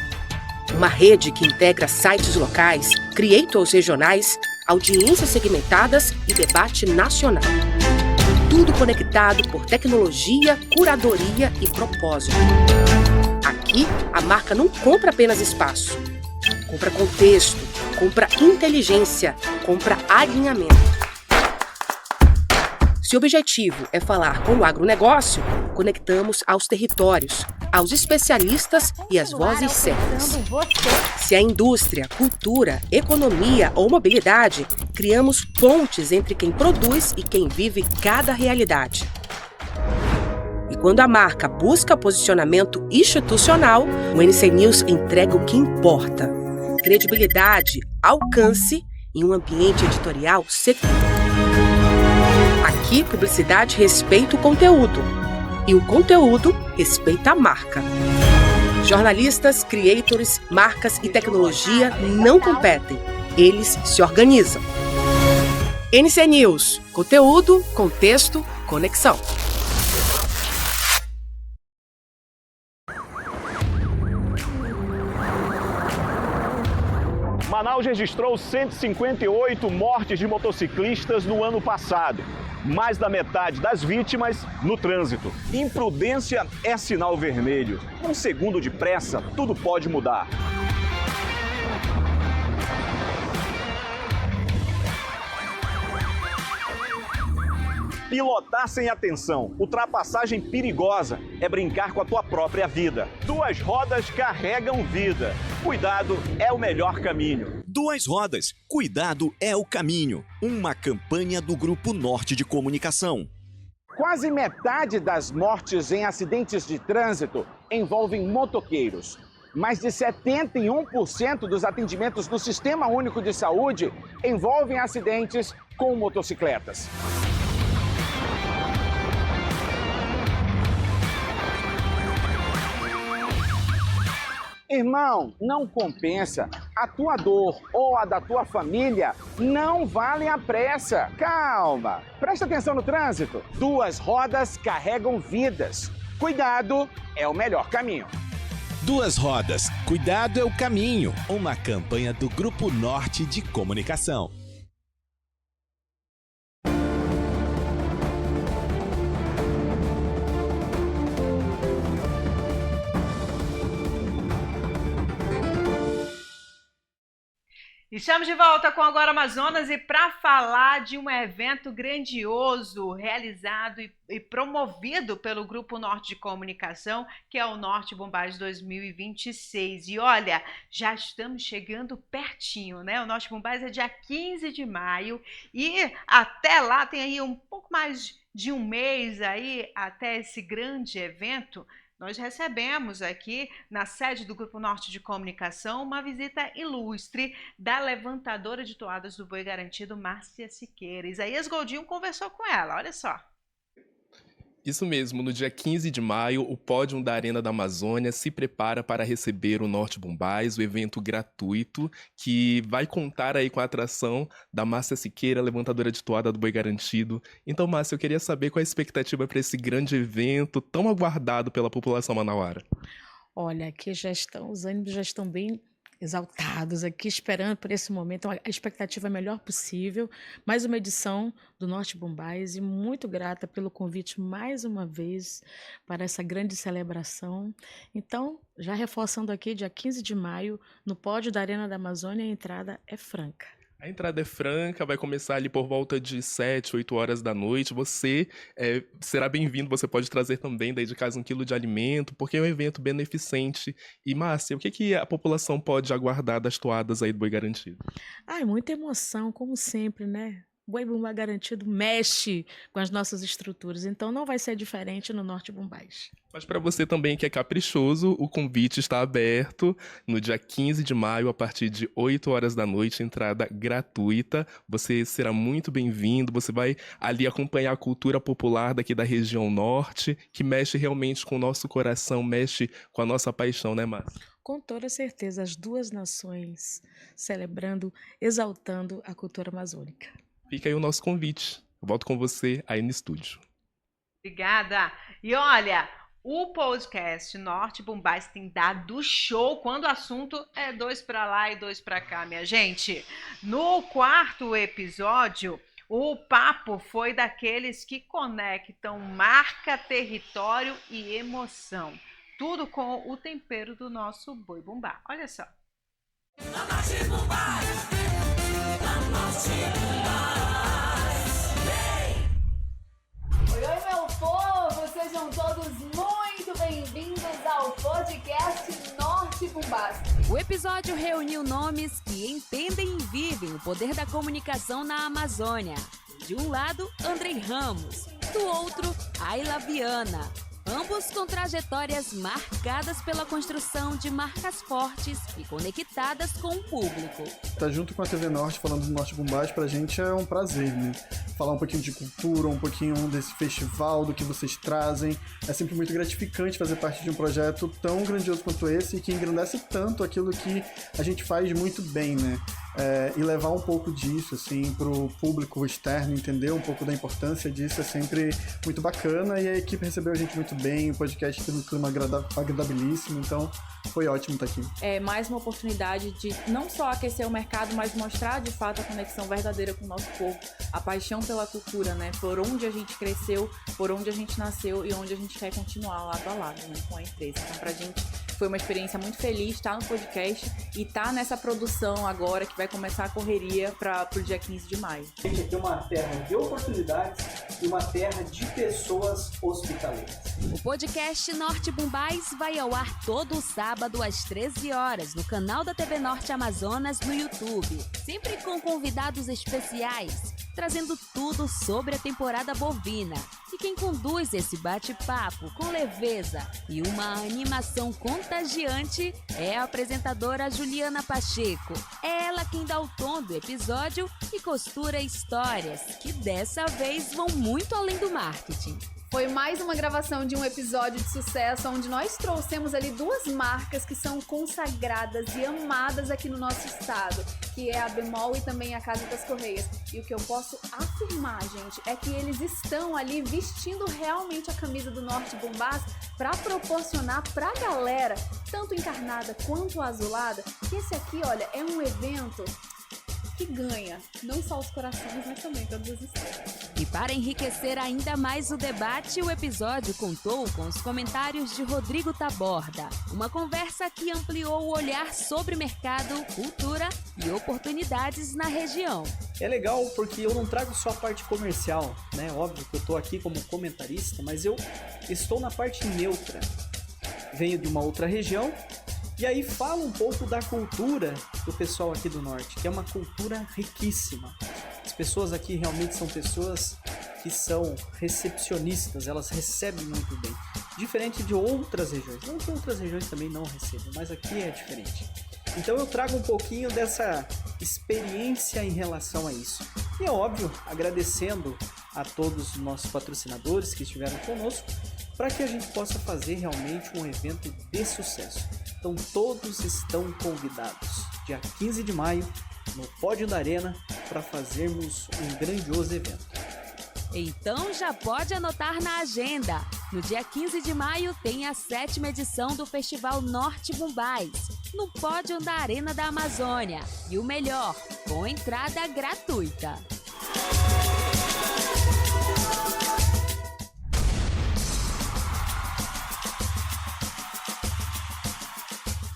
Uma rede que integra sites locais, creators regionais, audiências segmentadas e debate nacional. Tudo conectado por tecnologia, curadoria e propósito. Aqui, a marca não compra apenas espaço. Compra contexto, compra inteligência, compra alinhamento. Se o objetivo é falar com o agronegócio, conectamos aos territórios, aos especialistas e às vozes certas. Se é indústria, cultura, economia ou mobilidade, criamos pontes entre quem produz e quem vive cada realidade. E quando a marca busca posicionamento institucional, o NC News entrega o que importa: credibilidade, alcance e um ambiente editorial seguro. Aqui, publicidade respeita o conteúdo e o conteúdo respeita a marca. Jornalistas, creators, marcas e tecnologia não competem, eles se organizam. NC News, conteúdo, contexto, conexão. Manaus registrou 158 mortes de motociclistas no ano passado. Mais da metade das vítimas no trânsito. Imprudência é sinal vermelho. Um segundo de pressa, tudo pode mudar. Pilotar sem atenção, ultrapassagem perigosa, é brincar com a tua própria vida. Duas rodas carregam vida. Cuidado é o melhor caminho. Duas rodas, cuidado é o caminho. Uma campanha do Grupo Norte de Comunicação. Quase metade das mortes em acidentes de trânsito envolvem motoqueiros. Mais de 71% dos atendimentos do Sistema Único de Saúde envolvem acidentes com motocicletas. Irmão, não compensa. A tua dor ou a da tua família não valem a pressa. Calma. Presta atenção no trânsito. Duas rodas carregam vidas. Cuidado é o melhor caminho. Duas rodas, cuidado é o caminho. Uma campanha do Grupo Norte de Comunicação. Estamos de volta com Agora Amazonas e para falar de um evento grandioso realizado e promovido pelo Grupo Norte de Comunicação, que é o Norte Bombais 2026. E olha, já estamos chegando pertinho, né? O Norte Bombais é dia 15 de maio e até lá tem aí um pouco mais de um mês aí até esse grande evento. Nós recebemos aqui, na sede do Grupo Norte de Comunicação, uma visita ilustre da levantadora de toadas do Boi Garantido, Márcia Siqueira. Isaías Goldinho conversou com ela, olha só. Isso mesmo, no dia 15 de maio, o Pódio da Arena da Amazônia se prepara para receber o Norte Bombais, o evento gratuito, que vai contar aí com a atração da Márcia Siqueira, levantadora de toada do Boi Garantido. Então, Márcia, eu queria saber qual a expectativa para esse grande evento tão aguardado pela população manauara. Olha, aqui os ânimos já estão bem exaltados aqui, esperando por esse momento, a expectativa é a melhor possível. Mais uma edição do Norte Bombais e muito grata pelo convite mais uma vez para essa grande celebração. Então, já reforçando aqui, dia 15 de maio, no pódio da Arena da Amazônia, a entrada é franca. A entrada é franca, vai começar ali por volta de 7, 8 horas da noite. Você será bem-vindo, você pode trazer também daí de casa 1 quilo de alimento, porque é um evento beneficente. E, Márcia, o que a população pode aguardar das toadas aí do Boi Garantido? Ai, muita emoção, como sempre, né? Boi Bumbá Garantido mexe com as nossas estruturas, então não vai ser diferente no Norte Bumbás. Mas para você também que é caprichoso, o convite está aberto no dia 15 de maio, a partir de 8 horas da noite, entrada gratuita. Você será muito bem-vindo, você vai ali acompanhar a cultura popular daqui da região norte, que mexe realmente com o nosso coração, mexe com a nossa paixão, né, Márcia? Com toda certeza, as duas nações celebrando, exaltando a cultura amazônica. Fica aí o nosso convite. Eu volto com você aí no estúdio. Obrigada. E olha, o podcast Norte Bumbás tem dado show quando o assunto é 2 para lá e 2 para cá, minha gente. No 4º episódio, o papo foi daqueles que conectam marca, território e emoção. Tudo com o tempero do nosso Boi Bumbá. Olha só. Norte Bumbás, Norte Bumbás. Oi, meu povo! Sejam todos muito bem-vindos ao podcast Norte Bumbás. O episódio reuniu nomes que entendem e vivem o poder da comunicação na Amazônia. De um lado, Andrei Ramos, do outro, Ayla Viana. Ambos com trajetórias marcadas pela construção de marcas fortes e conectadas com o público. Estar junto com a TV Norte, falando do Norte Bumbás, pra gente é um prazer, né? Falar um pouquinho de cultura, um pouquinho desse festival, do que vocês trazem. É sempre muito gratificante fazer parte de um projeto tão grandioso quanto esse e que engrandece tanto aquilo que a gente faz muito bem, né? E levar um pouco disso, assim, pro público externo, entender um pouco da importância disso é sempre muito bacana, e a equipe recebeu a gente muito bem, o podcast teve um clima agradabilíssimo, então foi ótimo estar aqui. É mais uma oportunidade de não só aquecer o mercado, mas mostrar de fato a conexão verdadeira com o nosso povo, a paixão pela cultura, né? Por onde a gente cresceu, por onde a gente nasceu e onde a gente quer continuar lado a lado, né? Com a empresa. Então, pra gente foi uma experiência muito feliz estar no podcast e estar nessa produção agora que vai começar a correria para o dia 15 de maio. A gente aqui é uma terra de oportunidades e uma terra de pessoas hospitaleiras. O podcast Norte Bumbás vai ao ar todo sábado às 13 horas no canal da TV Norte Amazonas no YouTube. Sempre com convidados especiais, trazendo tudo sobre a temporada bovina. E quem conduz esse bate-papo com leveza e uma animação contagiante é a apresentadora Juliana Pacheco. É ela quem dá o tom do episódio e costura histórias que dessa vez vão muito além do marketing. Foi mais uma gravação de um episódio de sucesso onde nós trouxemos ali 2 marcas que são consagradas e amadas aqui no nosso estado, que é a Bemol e também a Casa das Correias. E o que eu posso afirmar, gente, é que eles estão ali vestindo realmente a camisa do Norte Bumbás para proporcionar pra galera, tanto encarnada quanto azulada, que esse aqui, olha, é um evento que ganha, não só os corações, mas também todas as estrelas. E para enriquecer ainda mais o debate, o episódio contou com os comentários de Rodrigo Taborda. Uma conversa que ampliou o olhar sobre mercado, cultura e oportunidades na região. É legal porque eu não trago só a parte comercial, né? Óbvio que eu estou aqui como comentarista, mas eu estou na parte neutra. Venho de uma outra região. E aí fala um pouco da cultura do pessoal aqui do Norte, que é uma cultura riquíssima. As pessoas aqui realmente são pessoas que são recepcionistas, elas recebem muito bem. Diferente de outras regiões. Não que outras regiões também não recebam, mas aqui é diferente. Então eu trago um pouquinho dessa experiência em relação a isso. E é óbvio, agradecendo a todos os nossos patrocinadores que estiveram conosco, para que a gente possa fazer realmente um evento de sucesso. Então todos estão convidados, dia 15 de maio, no Pódio da Arena, para fazermos um grandioso evento. Então já pode anotar na agenda. No dia 15 de maio tem a 7ª edição do Festival Norte Bumbás, no Pódio da Arena da Amazônia. E o melhor, com entrada gratuita.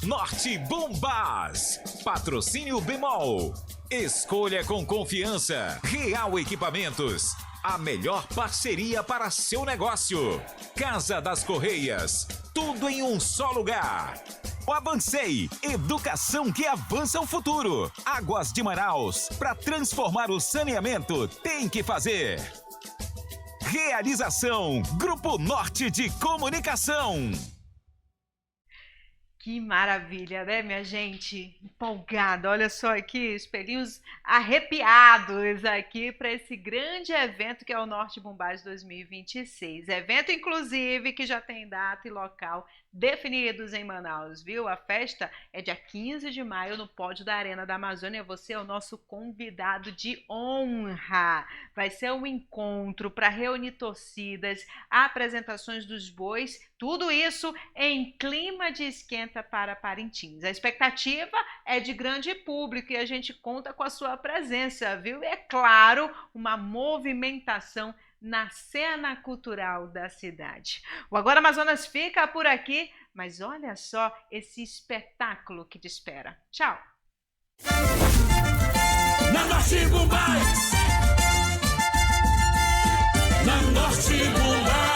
Norte Bumbás. Patrocínio Bemol. Escolha com confiança. Real Equipamentos. A melhor parceria para seu negócio. Casa das Correias. Tudo em um só lugar. Avancei. Educação que avança o futuro. Águas de Manaus. Para transformar o saneamento, tem que fazer. Realização. Grupo Norte de Comunicação. Que maravilha, né, minha gente? Empolgada, olha só aqui, espelhinhos arrepiados aqui para esse grande evento que é o Norte Bombás 2026. Evento, inclusive, que já tem data e local definidos em Manaus, viu? A festa é dia 15 de maio no pódio da Arena da Amazônia. Você é o nosso convidado de honra. Vai ser um encontro para reunir torcidas, apresentações dos bois, tudo isso em clima de esquenta para Parintins. A expectativa é de grande público e a gente conta com a sua presença, viu? E é claro, uma movimentação na cena cultural da cidade. O Agora Amazonas fica por aqui, mas olha só esse espetáculo que te espera. Tchau! Na Norte Bombás, na Norte Bombás.